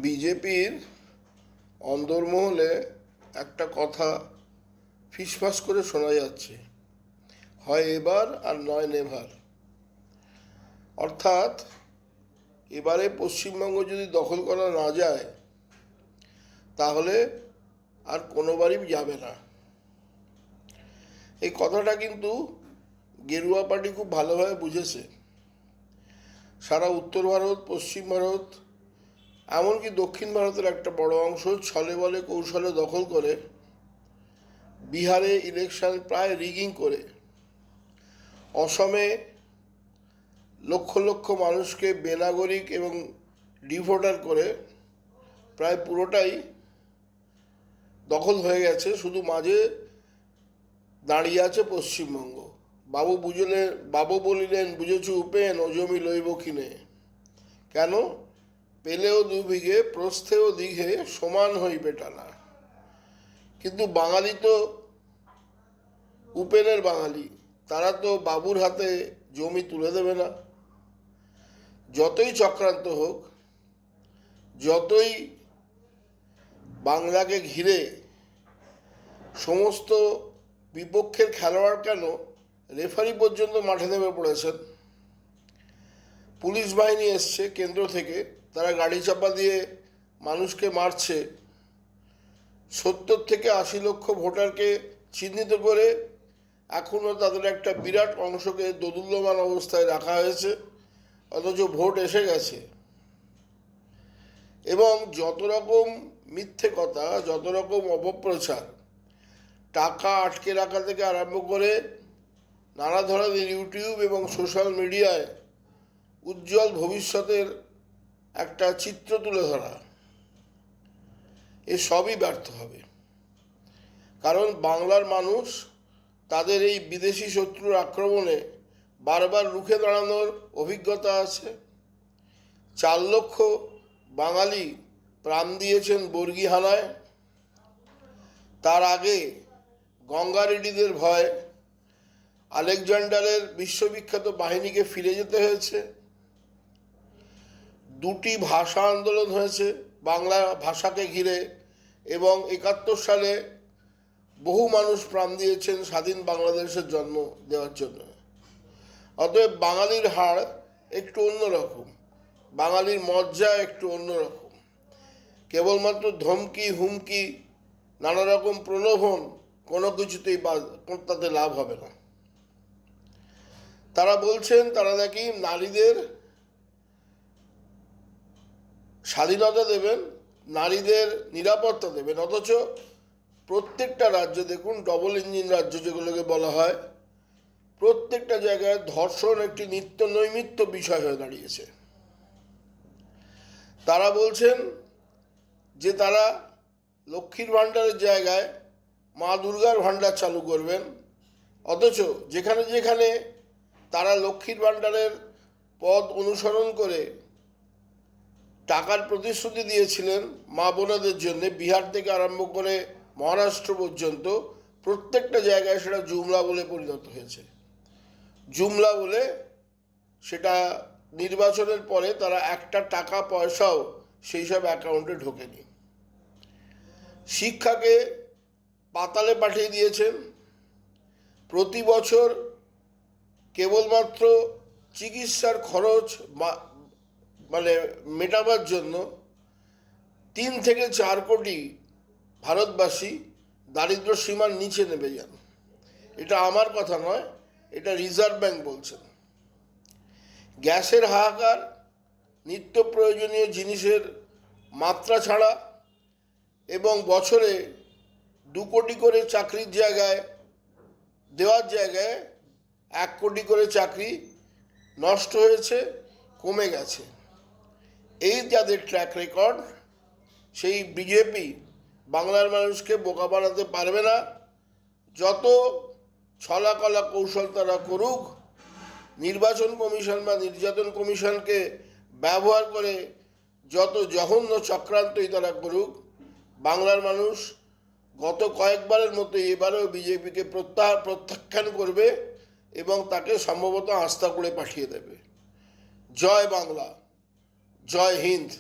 বিজেপির অন্দরমহলে একটা কথা ফিসফাস করে শোনা যাচ্ছে, হয় এবার আর নয় নেভার। অর্থাৎ এবারে পশ্চিমবঙ্গ যদি দখল করা না যায় তাহলে আর কোনোবারই যাবে না। এই কথাটা কিন্তু গেরুয়া পার্টি খুব ভালোভাবে বুঝেছে। সারা উত্তর ভারত, পশ্চিম ভারত, এমনকি দক্ষিণ ভারতের একটা বড় অংশ ছলে বলে কৌশলে দখল করে বিহারে ইলেকশন প্রায় রিগিং করে অসমে লক্ষ লক্ষ মানুষকে বেনাগরিক এবং ডিভোটার করে প্রায় পুরোটাই দখল হয়ে গেছে। শুধু মাঝে দাঁড়িয়ে আছে পশ্চিমবঙ্গ। বাবু বলিলেন বুঝেছু উপেন, ও জমি লইব কিনে। কেন? পেলেও দুবিঘে, প্রস্থেও দীঘে, সমান হইবে টানা। কিন্তু বাঙালি তো উপেনের বাঙালি, তারা তো বাবুর হাতে জমি তুলে দেবে না। যতই চক্রান্ত হোক, যতই বাংলাকে ঘিরে সমস্ত বিপক্ষের খেলোয়াড় কেন, রেফারি পর্যন্ত মাঠে নেমে পড়েছেন। পুলিশ বাহিনী এসছে কেন্দ্র থেকে, তারা গাড়ি চাপা দিয়ে মানুষকে মারছে। 70 থেকে 80 লক্ষ ভোটারকে চিহ্নিত করে এখনও তাদের একটা বিরাট অংশকে দোদুল্যমান অবস্থায় রাখা হয়েছে, অথচ ভোট এসে গেছে। এবং যত রকম মিথ্যে কথা, যত রকম অপপ্রচার, টাকা আটকে রাখা থেকে আরম্ভ করে নানা ধরনের ইউটিউব এবং সোশ্যাল মিডিয়ায় উজ্জ্বল ভবিষ্যতের একটা চিত্র তুলে ধরা, এ সবই ব্যর্থ হবে। কারণ বাংলার মানুষ তাদের এই বিদেশি শত্রুর আক্রমণে বারবার রুখে দাঁড়ানোর অভিজ্ঞতা আছে। 4 লক্ষ বাঙালি প্রাণ দিয়েছেন বর্গী হানায়। তার আগে গঙ্গা রেড্ডিদের ভয় আলেকজান্ডারের বিশ্ববিখ্যাত বাহিনীকে ফিরে যেতে হয়েছে। 2টি ভাষা আন্দোলন হয়েছে বাংলা ভাষাকে ঘিরে, এবং 71 সালে বহু মানুষ প্রাণ দিয়েছেন স্বাধীন বাংলাদেশের জন্ম দেওয়ার জন্য। অতএব বাঙালির হাড় একটু অন্যরকম, বাঙালির মজ্জা একটু অন্যরকম। কেবলমাত্র ধমকি, হুমকি, নানা রকম প্রলোভন কোনো কিছুতেই তাতে লাভ হবে না। তারা বলছেন তারা নাকি নারীদের স্বাধীনতা দেবেন, নারীদের নিরাপত্তা দেবেন, অথচ প্রত্যেকটা রাজ্য দেখুন, ডবল ইঞ্জিন রাজ্য যেগুলোকে বলা হয়, প্রত্যেকটা জায়গায় ধর্ষণ একটি নিত্য নৈমিত্য বিষয় হয়ে দাঁড়িয়েছে। তারা বলছেন যে তারা লক্ষ্মীর ভাণ্ডারের জায়গায় মা দুর্গার ভাণ্ডার চালু করবেন, অথচ যেখানে যেখানে তারা লক্ষ্মীর ভাণ্ডারের পথ অনুসরণ করে টাকার প্রতিশ্রুতি দিয়েছিলেন মা বোনেদের জন্য, বিহার থেকে আরম্ভ করে মহারাষ্ট্র পর্যন্ত প্রত্যেকটা জায়গায় সেটা জুমলা বলে পরিণত হয়েছে। জুমলা বলে সেটা নির্বাচনের পরে তারা একটা টাকা পয়সাও সেই সব অ্যাকাউন্টে ঢোকেনি। শিক্ষাকে পাতালে পাঠিয়ে দিয়েছেন। প্রতি বছর কেবলমাত্র চিকিৎসার খরচ মানে মেটাবার জন্য 3 থেকে 4 কোটি ভারতবাসী দারিদ্র সীমার নিচে নেমে যান। এটা আমার কথা নয়, এটা রিজার্ভ ব্যাংক বলছেন। গ্যাসের হাহাকার, নিত্য প্রয়োজনীয় জিনিসের মাত্রা ছাড়া, এবং বছরে 2 কোটি করে চাকরির জায়গায় দেওয়ার জায়গায় 1 কোটি করে চাকরি নষ্ট হয়েছে, কমে গেছে। এই যাদের ট্র্যাক রেকর্ড, সেই বিজেপি বাংলার মানুষকে বোকা বানাতে পারবে না। যত ছলাকলা কৌশল তারা করুক, নির্বাচন কমিশন বা নির্যাতন কমিশনকে ব্যবহার করে যত জঘন্য চক্রান্তই তারা করুক, বাংলার মানুষ গত কয়েকবারের মতো এবারেও বিজেপিকে প্রত্যাখ্যান করবে এবং তাকে সম্ভবত আস্থা করে পাঠিয়ে দেবে। জয় বাংলা, জয় হিন্দ।